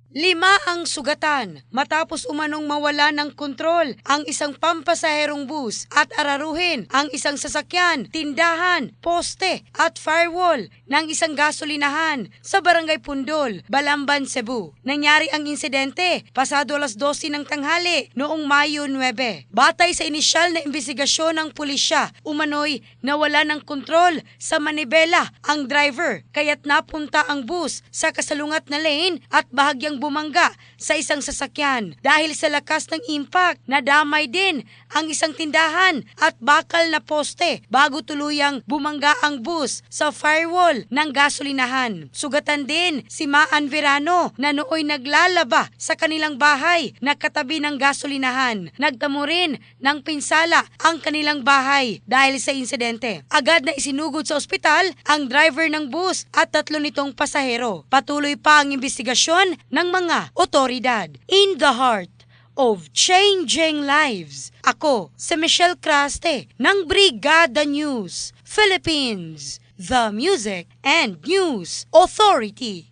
5 ang sugatan matapos umanong mawala ng kontrol ang isang pampasaherong bus at araruhin ang isang sasakyan, tindahan, poste at firewall ng isang gasolinahan sa Barangay Pundol, Balamban, Cebu. Nangyari ang insidente pasado alas 12 ng tanghali noong Mayo 9. Batay sa inisyal na investigasyon ng pulisya, umano'y nawala ng kontrol sa manibela ang driver kaya't napunta ang bus sa kasalungat na lane at bahagyang bumangga sa isang sasakyan. Dahil sa lakas ng impact, nadamay din ang isang tindahan at bakal na poste bago tuluyang bumangga ang bus sa firewall ng gasolinahan. Sugatan din si Maan Verano na nooy naglalaba sa kanilang bahay na katabi ng gasolinahan. Nagtamo rin ng pinsala ang kanilang bahay dahil sa insidente. Agad na isinugod sa ospital ang driver ng bus at 3 nitong pasahero. Patuloy pa ang investigasyon ng mga otoridad. In the heart of changing lives, ako si Michelle Craste ng Brigada News Philippines, the Music and News Authority.